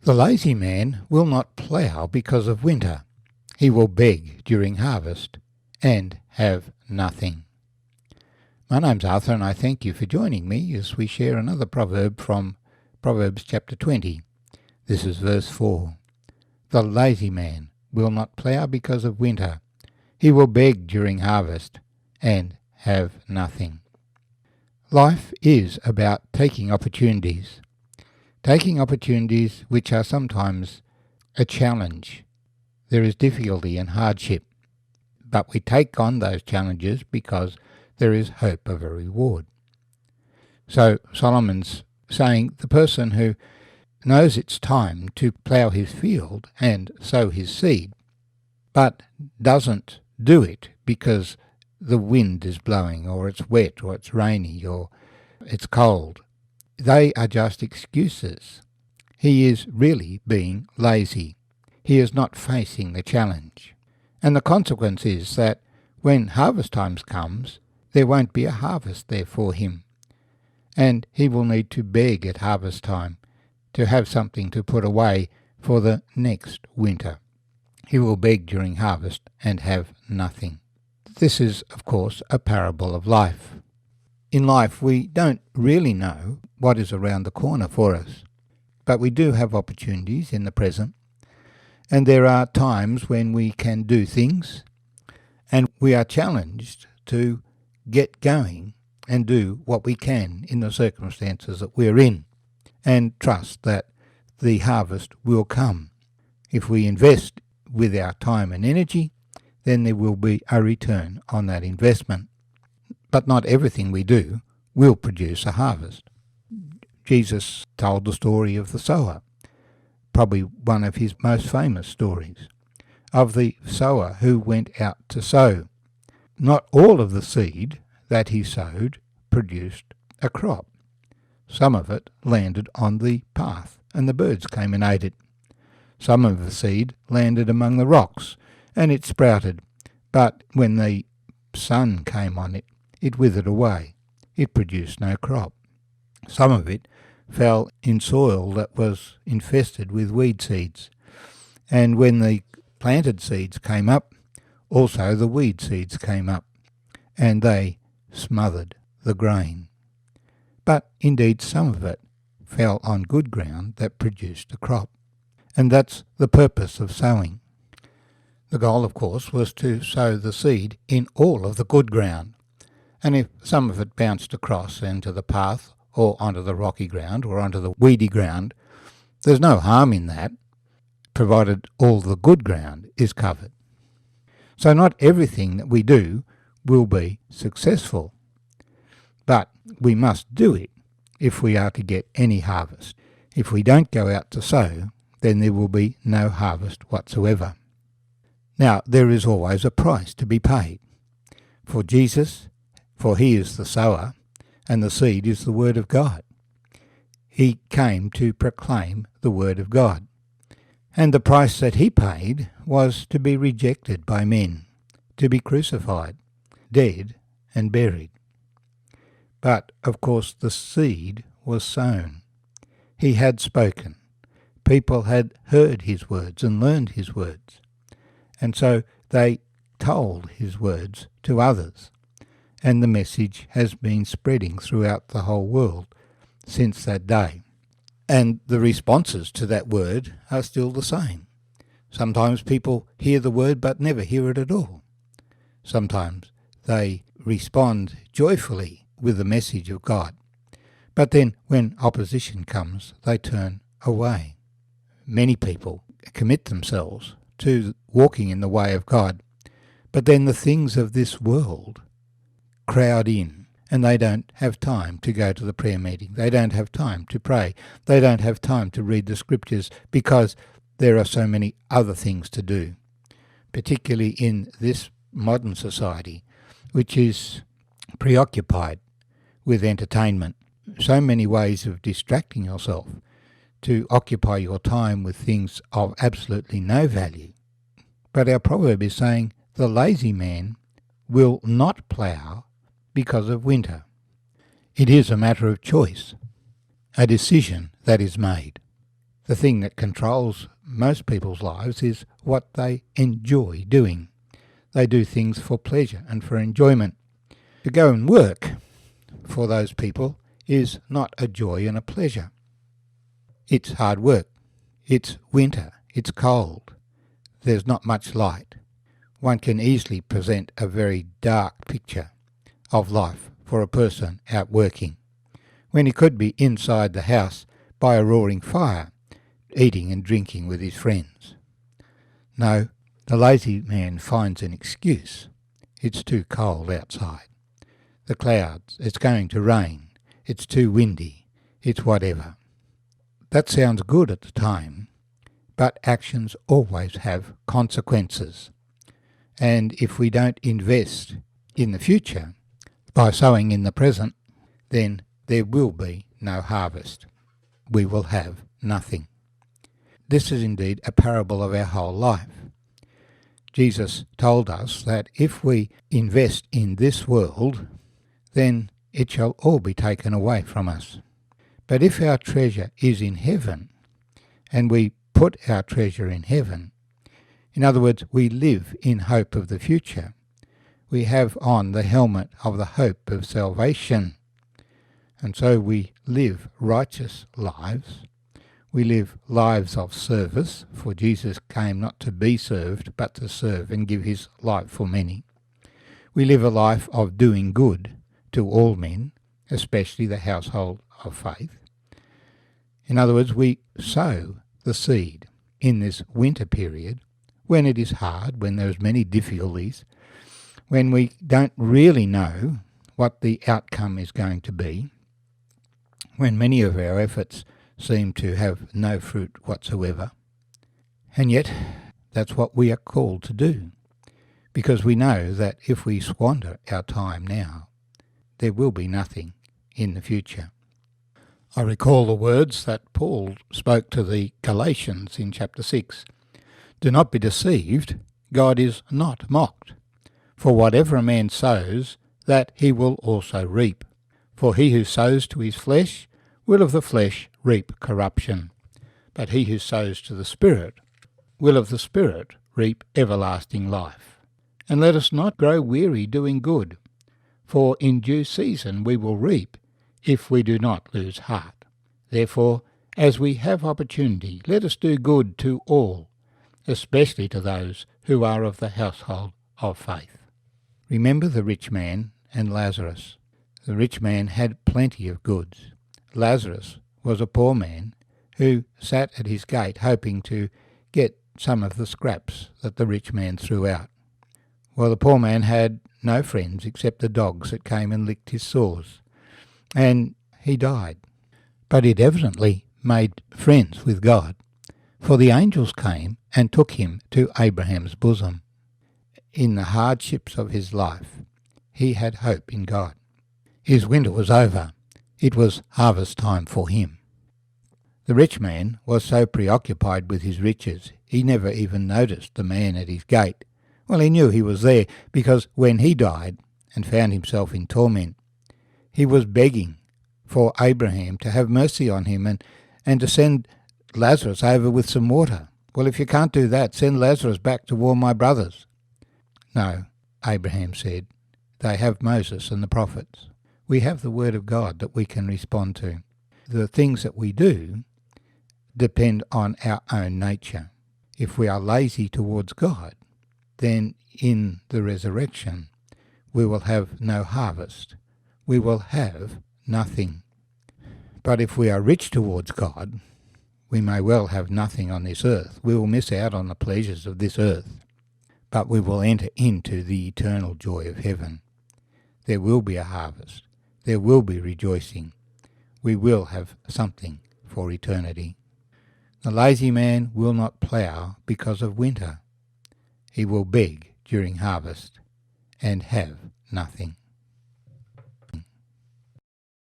The lazy man will not plough because of winter. He will beg during harvest and have nothing. My name's Arthur, and I thank you for joining me as we share another proverb from Proverbs chapter 20. This is verse 4. The lazy man will not plough because of winter. He will beg during harvest and have nothing. Life is about taking opportunities which are sometimes a challenge. There is difficulty and hardship, but we take on those challenges because there is hope of a reward. So Solomon's saying the person who knows it's time to plough his field and sow his seed, but doesn't do it because the wind is blowing, or it's wet, or it's rainy, or it's cold, they are just excuses. He is really being lazy. He is not facing the challenge. And the consequence is that when harvest time comes, there won't be a harvest there for him. And he will need to beg at harvest time to have something to put away for the next winter. He will beg during harvest and have nothing. This is, of course, a parable of life. In life, we don't really know what is around the corner for us, but we do have opportunities in the present, and there are times when we can do things, and we are challenged to get going and do what we can in the circumstances that we're in, and trust that the harvest will come. If we invest with our time and energy, then there will be a return on that investment. But not everything we do will produce a harvest. Jesus told the story of the sower, probably one of his most famous stories, of the sower who went out to sow. Not all of the seed that he sowed produced a crop. Some of it landed on the path, and the birds came and ate it. Some of the seed landed among the rocks, and it sprouted, but when the sun came on it, it withered away. It produced no crop. Some of it fell in soil that was infested with weed seeds, and when the planted seeds came up, also the weed seeds came up, and they smothered the grain. But indeed some of it fell on good ground that produced a crop, and that's the purpose of sowing. The goal, of course, was to sow the seed in all of the good ground. And if some of it bounced across into the path, or onto the rocky ground, or onto the weedy ground, there's no harm in that, provided all the good ground is covered. So not everything that we do will be successful, but we must do it if we are to get any harvest. If we don't go out to sow, then there will be no harvest whatsoever. Now, there is always a price to be paid. For Jesus, for he is the sower, and the seed is the word of God. He came to proclaim the word of God. And the price that he paid was to be rejected by men, to be crucified, dead, and buried. But, of course, the seed was sown. He had spoken. People had heard his words and learned his words. And so they told his words to others. And the message has been spreading throughout the whole world since that day. And the responses to that word are still the same. Sometimes people hear the word but never hear it at all. Sometimes they respond joyfully with the message of God. But then when opposition comes, they turn away. Many people commit themselves to walking in the way of God, but then the things of this world crowd in, and they don't have time to go to the prayer meeting. They don't have time to pray. They don't have time to read the scriptures because there are so many other things to do, particularly in this modern society, which is preoccupied with entertainment. So many ways of distracting yourself to occupy your time with things of absolutely no value. But our proverb is saying the lazy man will not plough because of winter. It is a matter of choice, a decision that is made. The thing that controls most people's lives is what they enjoy doing. They do things for pleasure and for enjoyment. To go and work for those people is not a joy and a pleasure. It's hard work. It's winter. It's cold. There's not much light. One can easily present a very dark picture of life for a person out working, when he could be inside the house by a roaring fire, eating and drinking with his friends. No, the lazy man finds an excuse. It's too cold outside. The clouds, it's going to rain, it's too windy, it's whatever. That sounds good at the time, but actions always have consequences. And if we don't invest in the future by sowing in the present, then there will be no harvest. We will have nothing. This is indeed a parable of our whole life. Jesus told us that if we invest in this world, then it shall all be taken away from us. But if our treasure is in heaven, and we put our treasure in heaven, in other words, we live in hope of the future, we have on the helmet of the hope of salvation, and so we live righteous lives. We live lives of service, for Jesus came not to be served, but to serve and give his life for many. We live a life of doing good to all men, especially the household of faith. In other words, we sow the seed in this winter period, when it is hard, when there's many difficulties, when we don't really know what the outcome is going to be, when many of our efforts seem to have no fruit whatsoever. And yet, that's what we are called to do, because we know that if we squander our time now, there will be nothing in the future. I recall the words that Paul spoke to the Galatians in chapter 6. Do not be deceived, God is not mocked. For whatever a man sows, that he will also reap. For he who sows to his flesh will of the flesh reap corruption. But he who sows to the Spirit will of the Spirit reap everlasting life. And let us not grow weary doing good, for in due season we will reap, if we do not lose heart. Therefore, as we have opportunity, let us do good to all, especially to those who are of the household of faith. Remember the rich man and Lazarus. The rich man had plenty of goods. Lazarus was a poor man who sat at his gate hoping to get some of the scraps that the rich man threw out. Well, the poor man had no friends except the dogs that came and licked his sores, and he died. But he'd evidently made friends with God, for the angels came and took him to Abraham's bosom. In the hardships of his life, he had hope in God. His winter was over. It was harvest time for him. The rich man was so preoccupied with his riches, he never even noticed the man at his gate. Well, he knew he was there, because when he died and found himself in torment, he was begging for Abraham to have mercy on him and to send Lazarus over with some water. Well, if you can't do that, send Lazarus back to warn my brothers. No, Abraham said, they have Moses and the prophets. We have the word of God that we can respond to. The things that we do depend on our own nature. If we are lazy towards God, then in the resurrection we will have no harvest. We will have nothing. But if we are rich towards God, we may well have nothing on this earth. We will miss out on the pleasures of this earth, but we will enter into the eternal joy of heaven. There will be a harvest. There will be rejoicing. We will have something for eternity. The lazy man will not plough because of winter. He will beg during harvest and have nothing.